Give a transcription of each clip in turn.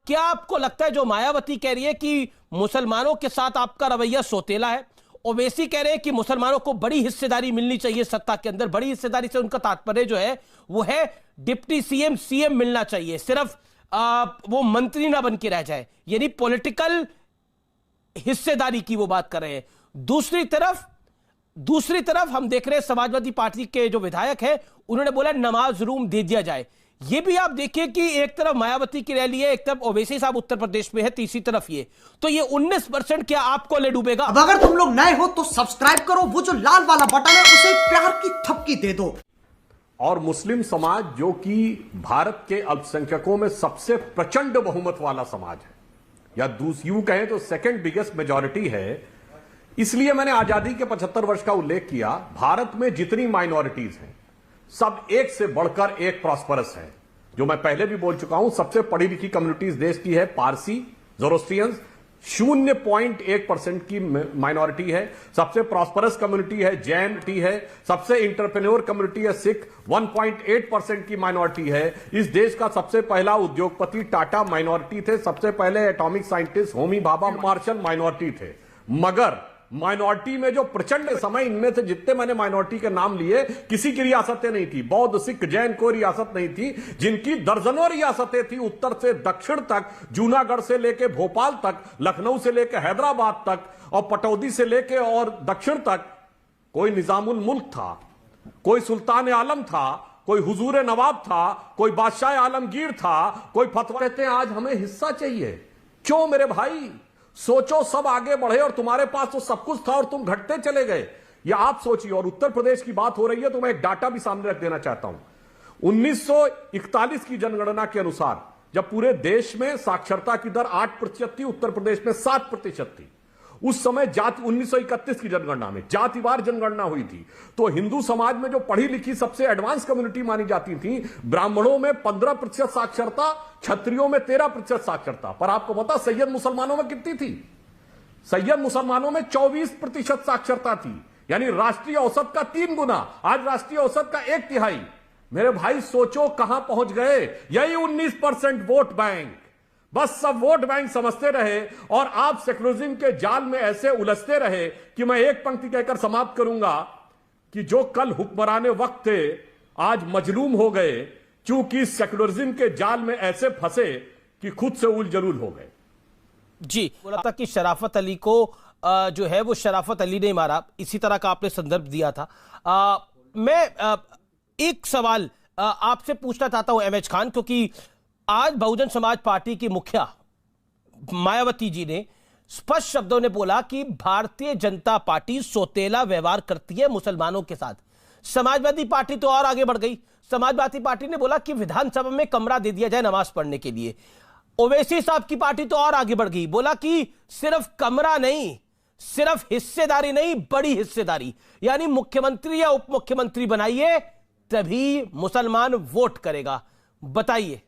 क्या आपको लगता है जो मायावती कह रही है कि मुसलमानों के साथ आपका रवैया सौतेला है, ओवैसी कह रहे हैं कि मुसलमानों को बड़ी हिस्सेदारी मिलनी चाहिए सत्ता के अंदर, बड़ी हिस्सेदारी से उनका तात्पर्य जो है वो है डिप्टी सीएम सीएम मिलना चाहिए, सिर्फ वो मंत्री ना बन के रह जाए, यानी पॉलिटिकल हिस्सेदारी की वो बात कर रहे हैं। दूसरी तरफ हम देख रहे हैं समाजवादी पार्टी के जो विधायक हैं उन्होंने बोला नमाज रूम दे दिया जाए। ये भी आप देखिए कि एक तरफ मायावती की रैली है, एक तरफ ओवैसी साहब उत्तर प्रदेश में है, तीसरी तरफ तो ये 19% क्या आपको ले डूबेगा? अब अगर तुम लोग नए हो तो सब्सक्राइब करो, वो जो लाल वाला बटन है उसे प्यार की थपकी दे दो। और मुस्लिम समाज जो कि भारत के अल्पसंख्यकों में सबसे प्रचंड बहुमत वाला समाज है, या यूं कहें तो सेकंड बिगेस्ट मेजॉरिटी है, इसलिए मैंने आजादी के 75 वर्ष का उल्लेख किया। भारत में जितनी माइनॉरिटीज हैं सब एक से बढ़कर एक प्रॉस्परस है। जो मैं पहले भी बोल चुका हूं, सबसे पढ़ी लिखी कम्युनिटीज देश की है पारसी, जोरोस्ट्रियंस 0.1% की माइनॉरिटी है। सबसे प्रॉस्परस कम्युनिटी है जैन है। सबसे इंटरप्रेन्योर कम्युनिटी है सिख, 1.8% की माइनॉरिटी है। इस देश का सबसे पहला उद्योगपति टाटा माइनॉरिटी थे। सबसे पहले atomic scientist Homi Bhabha marshal minority थे। मगर माइनॉरिटी में जो प्रचंड समय, इनमें से जितने मैंने माइनॉरिटी के नाम लिए, किसी की रियासतें नहीं थी। बौद्ध सिख जैन कोई रियासत नहीं थी, जिनकी दर्जनों रियासतें थी, उत्तर से दक्षिण तक, जूनागढ़ से लेके भोपाल तक, लखनऊ से लेके हैदराबाद तक, और पटौदी से लेके और दक्षिण तक। कोई निजामुल मुल्क था, कोई सुल्तान आलम था, कोई हुजूर नवाब था, कोई बादशाह आलमगीर था, कोई फतवा। कहते हैं आज हमें हिस्सा चाहिए। क्यों मेरे भाई? सोचो, सब आगे बढ़े और तुम्हारे पास तो सब कुछ था और तुम घटते चले गए। या आप सोचिए। और उत्तर प्रदेश की बात हो रही है तो मैं एक डाटा भी सामने रख देना चाहता हूं। 1941 की जनगणना के अनुसार जब पूरे देश में साक्षरता की दर 8% थी, उत्तर प्रदेश में 7% थी। उस समय 1931 की जनगणना में जातिवार जनगणना हुई थी, तो हिंदू समाज में जो पढ़ी लिखी सबसे एडवांस कम्युनिटी मानी जाती थी, ब्राह्मणों में 15% साक्षरता, क्षत्रियों में 13% साक्षरता। पर आपको पता सैयद मुसलमानों में कितनी थी? सैयद मुसलमानों में 24% साक्षरता थी, यानी राष्ट्रीय औसत का 3 गुना। आज राष्ट्रीय औसत का 1/3। मेरे भाई सोचो कहां पहुंच गए। यही 19% वोट बैंक। बस सब वोट बैंक समझते रहे और आप सेकुलरिज्म के जाल में ऐसे उलझते रहे कि मैं एक पंक्ति कहकर समाप्त करूंगा कि जो कल हुक्मराने वक्त थे आज मजलूम हो गए, क्योंकि सेकुलरिज्म के जाल में ऐसे फंसे कि खुद से उल जलूल हो गए। जी, बोला था कि शराफत अली को जो है वो शराफत अली ने मारा, इसी तरह का आपने संदर्भ दिया था। मैं एक सवाल आपसे पूछना चाहता हूं एमएच खान, क्योंकि आज बहुजन समाज पार्टी की मुखिया मायावती जी ने स्पष्ट शब्दों ने बोला कि भारतीय जनता पार्टी सौतेला व्यवहार करती है मुसलमानों के साथ। समाजवादी पार्टी तो और आगे बढ़ गई। समाजवादी पार्टी ने बोला कि विधानसभा में कमरा दे दिया जाए नमाज पढ़ने के लिए। ओवैसी साहब की पार्टी तो और आगे बढ़ गई, बोला कि सिर्फ कमरा नहीं, सिर्फ हिस्सेदारी नहीं, बड़ी हिस्सेदारी, यानी मुख्यमंत्री या उप मुख्यमंत्री बनाइए तभी मुसलमान वोट करेगा। बताइए।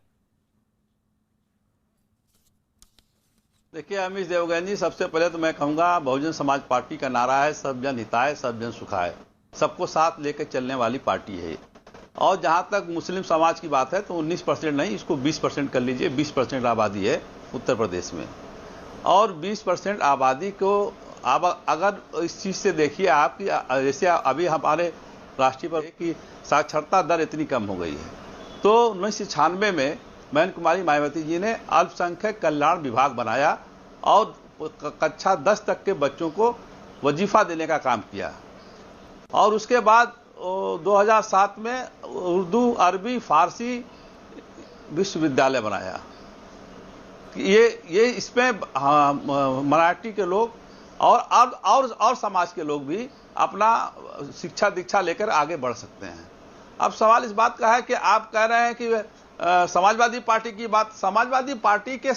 देखिए अमीश देवगन जी, सबसे पहले तो मैं कहूंगा बहुजन समाज पार्टी का नारा है सब जन हिताय सब जन सुखाय, सबको साथ लेकर चलने वाली पार्टी है। और जहां तक मुस्लिम समाज की बात है तो 19% नहीं, इसको 20% कर लीजिए। 20% आबादी है उत्तर प्रदेश में, और 20% आबादी को अगर इस चीज से देखिए आप कि जैसे अभी हमारे राष्ट्रीय पर की साक्षरता दर इतनी कम हो गई है, तो 1996 में बहन कुमारी मायावती जी ने अल्पसंख्यक कल्याण विभाग बनाया और कक्षा 10 तक के बच्चों को वजीफा देने का काम किया। और उसके बाद 2007 में उर्दू, अरबी, फारसी विश्वविद्यालय बनाया। ये इसमें मराठी के लोग और समाज के लोग भी अपना शिक्षा दीक्षा लेकर आगे बढ़ सकते हैं। अब सवाल इस बात का है कि आप कह रहे हैं कि समाजवादी पार्टी की बात, समाजवादी पार्टी के